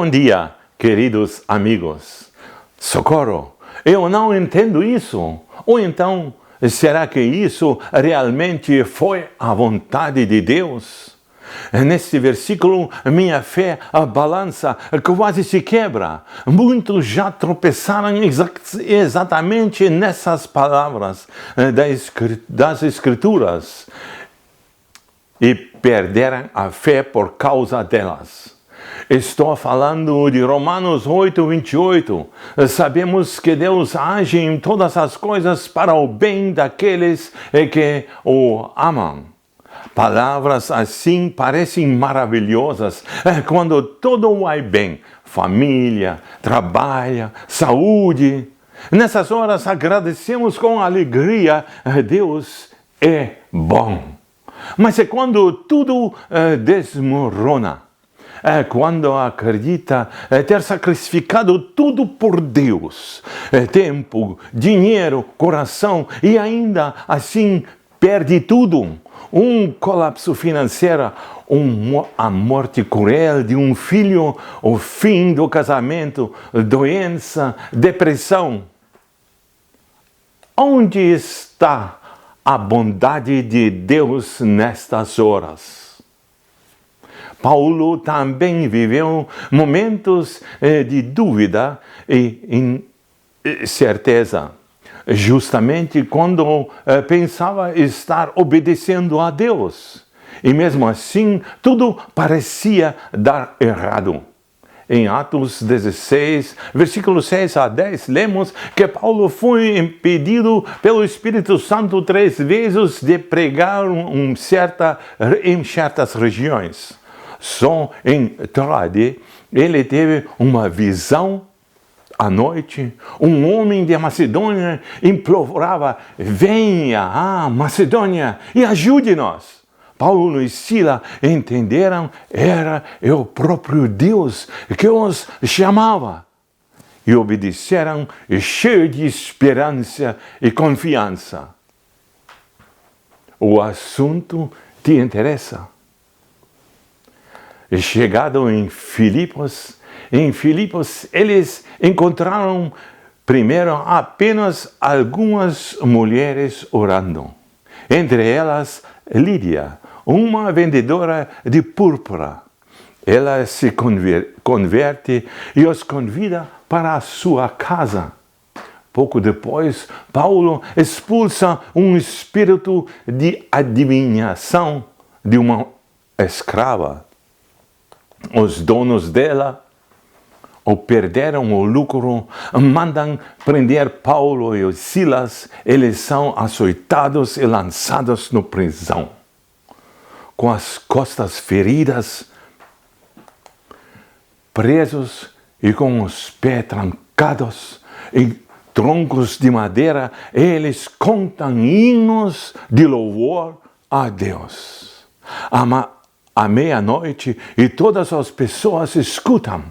Bom dia, queridos amigos. Socorro, eu não entendo isso. Ou então, será que isso realmente foi a vontade de Deus? Neste versículo, minha fé balança, quase se quebra. Muitos já tropeçaram exatamente nessas palavras das Escrituras e perderam a fé por causa delas. Estou falando de Romanos 8, 28. Sabemos que Deus age em todas as coisas para o bem daqueles que o amam. Palavras assim parecem maravilhosas quando tudo vai bem. Família, trabalho, saúde. Nessas horas agradecemos com alegria. Deus é bom. Mas é quando tudo desmorona. Quando acredita ter sacrificado tudo por Deus. Tempo, dinheiro, coração e ainda assim perde tudo. Um colapso financeiro, a morte cruel de um filho, o fim do casamento, doença, depressão. Onde está a bondade de Deus nestas horas? Paulo também viveu momentos de dúvida e incerteza. Justamente quando pensava estar obedecendo a Deus. E mesmo assim, tudo parecia dar errado. Em Atos 16, versículos 6 a 10, lemos que Paulo foi impedido pelo Espírito Santo 3 vezes de pregar em certas regiões. Só em Troade, ele teve uma visão. À noite, um homem de Macedônia implorava: venha a Macedônia e ajude-nos. Paulo e Silas entenderam, era o próprio Deus que os chamava. E obedeceram, cheios de esperança e confiança. O assunto te interessa? Chegado em Filipos, eles encontraram primeiro apenas algumas mulheres orando. Entre elas, Lídia, uma vendedora de púrpura. Ela se converte e os convida para a sua casa. Pouco depois, Paulo expulsa um espírito de adivinhação de uma escrava. Os donos dela perderam o lucro, mandam prender Paulo e Silas. Eles são açoitados e lançados na prisão. Com as costas feridas, presos e com os pés trancados em troncos de madeira, eles cantam hinos de louvor a Deus. À meia-noite, e todas as pessoas escutam.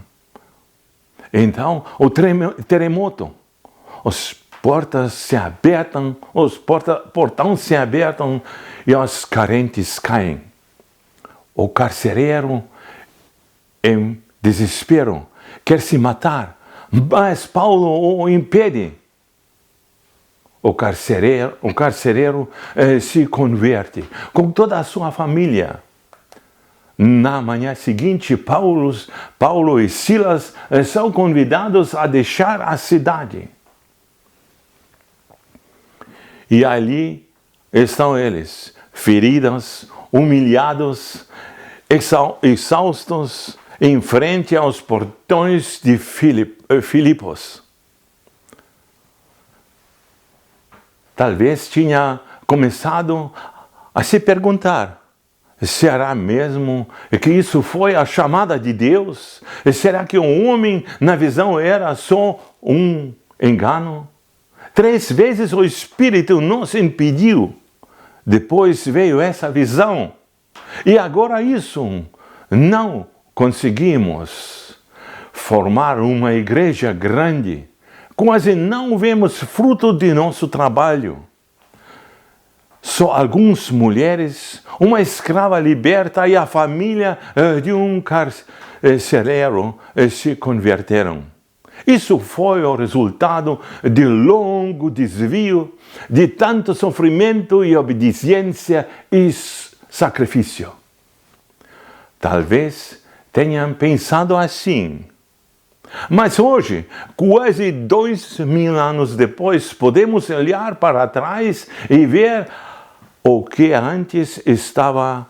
Então, o terremoto, os portões se abertam e os carentes caem. O carcereiro, em desespero, quer se matar, mas Paulo o impede. O carcereiro se converte com toda a sua família. Na manhã seguinte, Paulo e Silas são convidados a deixar a cidade. E ali estão eles, feridos, humilhados, exaustos, em frente aos portões de Filipos. Talvez tinha começado a se perguntar: será mesmo que isso foi a chamada de Deus? Será que o homem na visão era só um engano? 3 vezes o Espírito nos impediu. Depois veio essa visão. E agora isso. Não conseguimos formar uma igreja grande. Quase não vemos fruto de nosso trabalho. Só algumas mulheres, uma escrava liberta e a família celeiro se converteram. Isso foi o resultado de longo desvio, de tanto sofrimento e obediência e sacrifício. Talvez tenham pensado assim. Mas hoje, quase 2000 anos depois, podemos olhar para trás e ver o que antes estava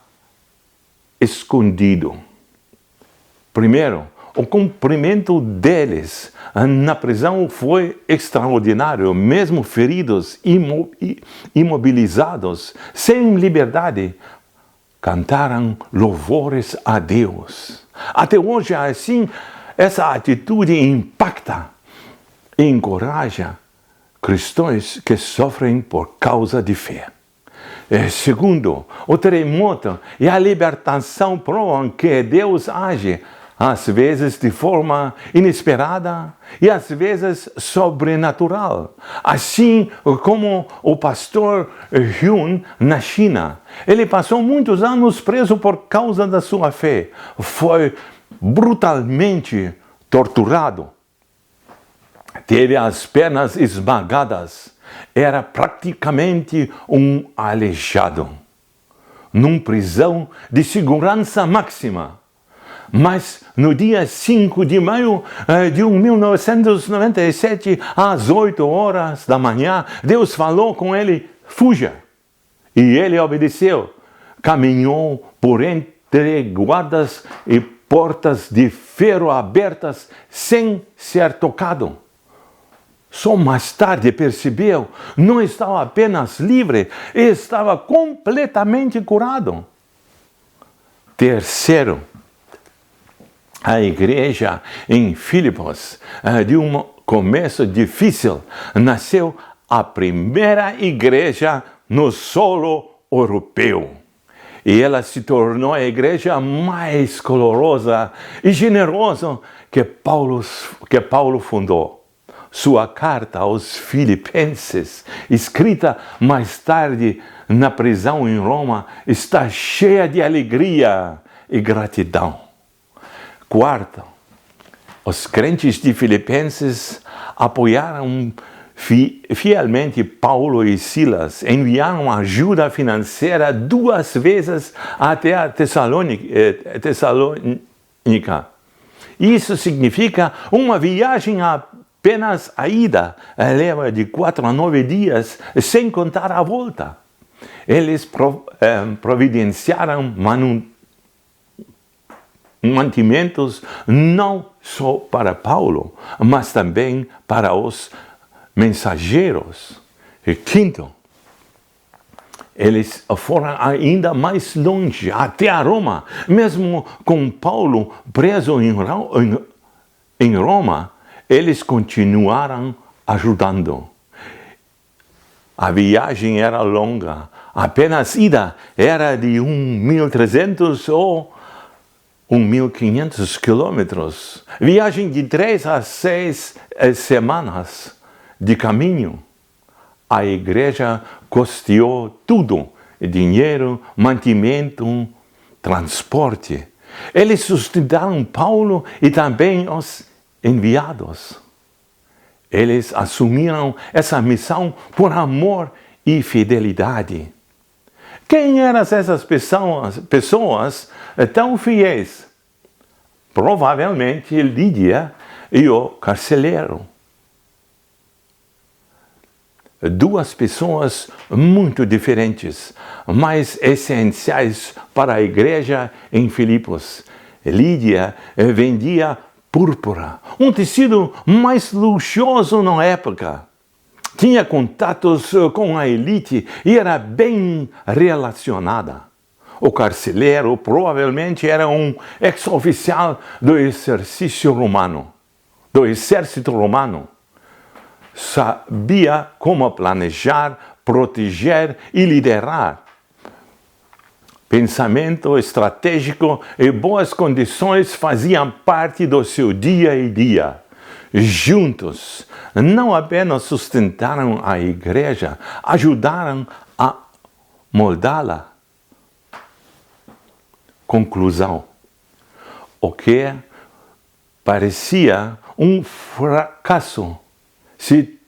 escondido. Primeiro, o cumprimento deles na prisão foi extraordinário, mesmo feridos, imobilizados, sem liberdade, cantaram louvores a Deus. Até hoje, assim, essa atitude impacta e encoraja cristãos que sofrem por causa de fé. Segundo, o terremoto e a libertação provam que Deus age, às vezes de forma inesperada e às vezes sobrenatural. Assim como o pastor Hyun na China. Ele passou muitos anos preso por causa da sua fé. Foi brutalmente torturado. Teve as pernas esmagadas. Era praticamente um aleijado. Numa prisão de segurança máxima. Mas no dia 5 de maio de 1997, às 8 horas da manhã, Deus falou com ele: fuja. E ele obedeceu. Caminhou por entre guardas e portas de ferro abertas sem ser tocado. Só mais tarde percebeu, não estava apenas livre, estava completamente curado. Terceiro, a igreja em Filipos, de um começo difícil, nasceu a primeira igreja no solo europeu. E ela se tornou a igreja mais colorosa e generosa que Paulo fundou. Sua carta aos Filipenses, escrita mais tarde na prisão em Roma, está cheia de alegria e gratidão. Quarto, os crentes de Filipenses apoiaram fielmente Paulo e Silas, enviaram ajuda financeira 2 vezes até a Tessalônica. Isso significa uma viagem apenas a ida, leva de 4 a 9 dias, sem contar a volta. Eles providenciaram mantimentos não só para Paulo, mas também para os mensageiros. E quinto, eles foram ainda mais longe, até a Roma. Mesmo com Paulo preso em Roma, eles continuaram ajudando. A viagem era longa, apenas ida era de 1.300 ou 1.500 quilômetros. Viagem de 3 a 6 semanas de caminho. A igreja custeou tudo: dinheiro, mantimento, transporte. Eles sustentaram Paulo e também os enviados. Eles assumiram essa missão por amor e fidelidade. Quem eram essas pessoas tão fiéis? Provavelmente Lídia e o carcereiro. 2 pessoas muito diferentes, mas essenciais para a igreja em Filipos. Lídia vendia púrpura, um tecido mais luxuoso na época. Tinha contatos com a elite e era bem relacionada. O carcereiro provavelmente era um ex-oficial do exército romano. Sabia como planejar, proteger e liderar. Pensamento estratégico e boas condições faziam parte do seu dia a dia. Juntos, não apenas sustentaram a igreja, ajudaram a moldá-la. Conclusão: o que parecia um fracasso se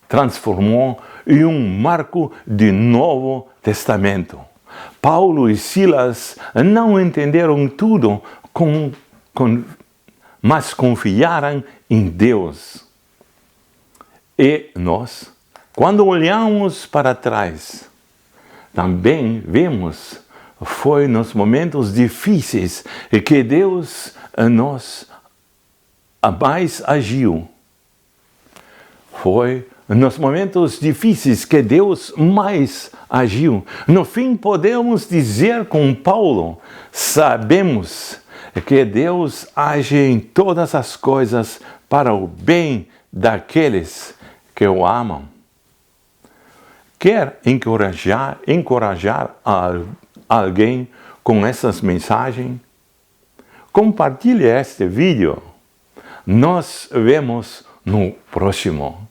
transformou em um marco do Novo Testamento. Paulo e Silas não entenderam tudo, mas confiaram em Deus. E nós, quando olhamos para trás, também vemos foi nos momentos difíceis que Deus mais agiu. Foi nos momentos difíceis que Deus mais agiu. No fim, podemos dizer com Paulo, sabemos que Deus age em todas as coisas para o bem daqueles que o amam. Quer encorajar alguém com essas mensagens? Compartilhe este vídeo. Nos vemos no próximo.